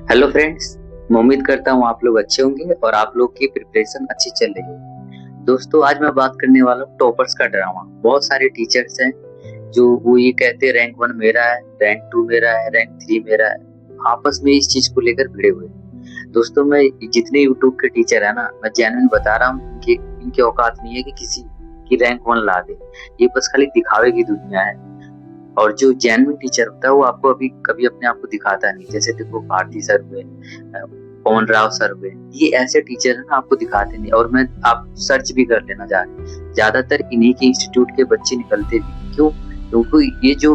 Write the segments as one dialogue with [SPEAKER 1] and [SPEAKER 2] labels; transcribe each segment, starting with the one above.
[SPEAKER 1] Hello friends, मैं उम्मीद करता हूँ आप लोग अच्छे होंगे और आप लोग की प्रिपरेशन अच्छी चल रही होगी। दोस्तों, आज मैं बात करने वाला हूँ टॉपर्स का ड्रामा। बहुत सारे टीचर्स हैं जो वो ये कहते हैं रैंक 1 मेरा है, रैंक 2 मेरा है, रैंक 3 मेरा है। आपस में इस चीज को लेकर भिड़े हुए हैं। दोस्तों, मैं जितने यूट्यूब के टीचर है ना, मैं जेन्युइन बता रहा हूँ कि इनकी औकात नहीं है कि किसी की रैंक 1 ला दे। ये बस खाली दिखावे की दुनिया है। और जो जेन्युइन टीचर होता है वो आपको अभी कभी अपने आप को दिखाता नहीं। जैसे देखो, भारती सर हुए, पवन राव सर हुए, ये ऐसे टीचर है ना, आपको दिखाते नहीं। और मैं आप सर्च भी कर लेना ज्यादातर इन्हीं के इंस्टीट्यूट के बच्चे निकलते भी। क्यों? क्योंकि ये जो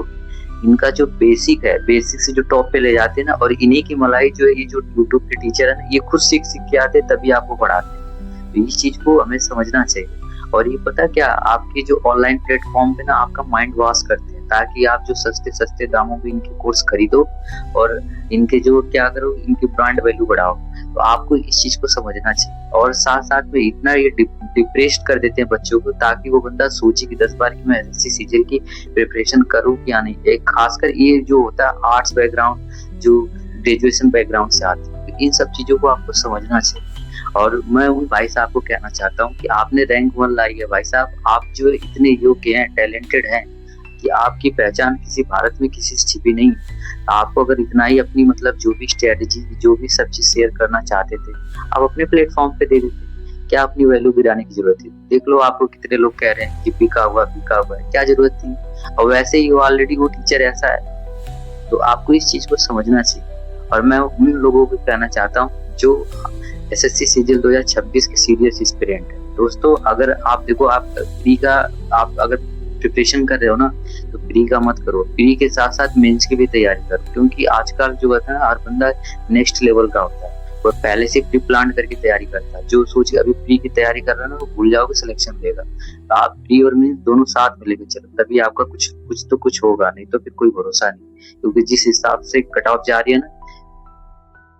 [SPEAKER 1] इनका जो बेसिक है, बेसिक से जो टॉप पे ले जाते हैं ना, और इन्हीं की मलाई जो है, ये जो यूट्यूब के टीचर है ना, ये खुद सीख सीख के आते तभी आपको पढ़ाते हैं। तो इस चीज को हमें समझना चाहिए। और ये पता क्या, आपके जो ऑनलाइन प्लेटफॉर्म पे ना आपका माइंड वॉश करते हैं, ताकि आप जो सस्ते सस्ते दामों में इनके कोर्स खरीदो और इनके जो क्या करो, इनकी ब्रांड वैल्यू बढ़ाओ। तो आपको इस चीज को समझना चाहिए। और साथ साथ में इतना ये डिप्रेस्ड कर देते हैं बच्चों को, ताकि वो बंदा सोचे कि 10 बार कि मैं एसएससी सीजीएल की प्रिपरेशन करूं या नहीं। एक खासकर ये जो होता है आर्ट्स बैकग्राउंड, जो ग्रेजुएशन बैकग्राउंड से आते हैं, तो इन सब चीजों को आपको समझना चाहिए। और मैं उन भाई साहब को कहना चाहता हूँ कि आपने रैंक 1 लाई है भाई साहब, आप जो इतने योग्य हैं, टैलेंटेड हैं कि आपकी पहचान किसी भारत में किसी से छिपी नहीं। आपको अगर इतना ही अपनी मतलब जो भी स्ट्रेटेजी, जो भी सब चीज शेयर करना चाहते थे, आप अपने प्लेटफॉर्म पे दे देते। क्या अपनी वैल्यू गिराने की जरूरत थी? देख लो, आपको कितने लोग कह रहे हैं कि बिका हुआ है, क्या जरूरत थी? और वैसे ही ऑलरेडी वो टीचर ऐसा है। तो आपको इस चीज को समझना चाहिए। और मैं उन लोगों को कहना चाहता हूँ जो एसएससी सीजीएल 2026 के सीरियस एस्पिरेंट है। दोस्तों, अगर आप देखो, आप प्री का आप अगर प्रिपरेशन कर रहे हो ना, तो प्री का मत करो। प्री के साथ साथ मेंस की भी तैयारी करो, क्योंकि आजकल जो होता है ना, हर बंदा नेक्स्ट लेवल का होता है और पहले से प्री प्लान करके तैयारी करता है। जो सोच के अभी प्री की तैयारी कर रहा है ना, वो भूल जाओगे सिलेक्शन मिलेगा। तो आप प्री और मेंस दोनों साथ में लेकर चलो, तभी आपका कुछ होगा, नहीं तो फिर कोई भरोसा नहीं। क्योंकि जिस हिसाब से कट ऑफ जा रही है ना,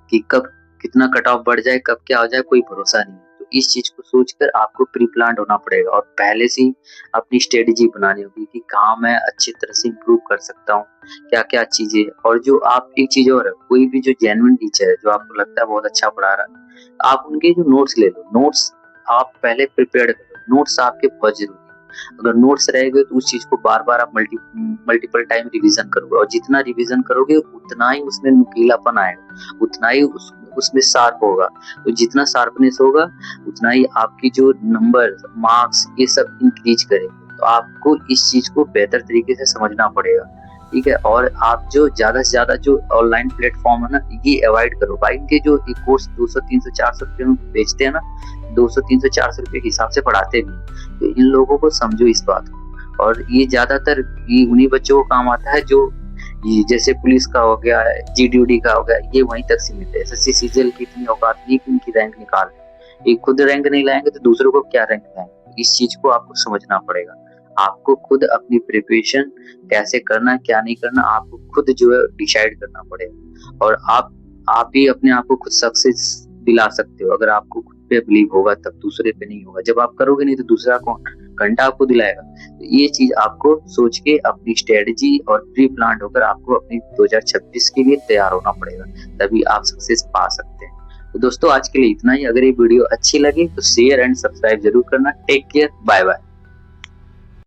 [SPEAKER 1] कि कब कितना कट ऑफ बढ़ जाए, कब क्या हो जाए, कोई भरोसा नहीं है। तो इस चीज को सोचकर आपको प्री प्लान होना पड़ेगा और पहले से ही अपनी स्ट्रेटेजी बनानी होगी कि कहाँ मैं अच्छी तरह से इम्प्रूव कर सकता हूँ, क्या क्या चीजें। और जो आप एक चीज और है, कोई भी जो जेन्युइन टीचर है, जो आपको लगता है बहुत अच्छा पढ़ा रहा है, आप उनके जो नोट्स ले लो। नोट्स आप पहले प्रिपेयर करो, नोट्स आपके बहुत जरूरी है। अगर नोट्स रहेंगे तो उस चीज को बार बार आप मल्टीपल टाइम रिवीजन करोगे, और जितना रिवीजन करोगे उतना ही उसमें नुकीलापन आएगा, उतना ही उसमें शार्प होगा। तो जितना शार्पनेस होगा, उतना ही आपकी जो नंबर, मार्क्स, ये सब इंक्रीज करेंगे। तो आपको इस चीज को बेहतर तरीके से समझना पड़ेगा, ठीक है। और आप जो ज्यादा से ज्यादा जो ऑनलाइन प्लेटफॉर्म है ना, ये अवॉइड करो भाई। इनके जो कोर्स 200 300 400 रुपए में बेचते हैं ना, 200 300 400 रुपए के हिसाब से पढ़ाते भी। तो इन लोगों को समझो इस बात को। और ये ज्यादातर ये उन्हीं बच्चों को काम आता है जो ये जैसे पुलिस का हो गया, जीडीयूडी का हो गया, ये वहीं तक सीमित है। एसएससी सीजीएल की इतनी औकात नहीं कि इनकी रैंक निकाल। ये खुद रैंक नहीं लाएंगे तो दूसरों को क्या रैंक लाएंगे? इस चीज को आपको समझना पड़ेगा। आपको खुद अपनी प्रिपरेशन कैसे करना, क्या नहीं करना, आपको खुद जो है डिसाइड करना पड़ेगा। और आप ही अपने आप को खुद सक्सेस दिला सकते हो। अगर आपको खुद पे बिलीव होगा तब, दूसरे पे नहीं होगा। जब आप करोगे नहीं तो दूसरा कौन घंटा आपको दिलाएगा? तो ये चीज आपको सोच के अपनी स्ट्रेटेजी और प्री प्लान होकर आपको अपनी 2026 के लिए तैयार होना पड़ेगा, तभी आप सक्सेस पा सकते हैं। तो दोस्तों, आज के लिए इतना ही। अगर ये वीडियो अच्छी लगी तो शेयर एंड सब्सक्राइब जरूर करना। Take care, bye bye.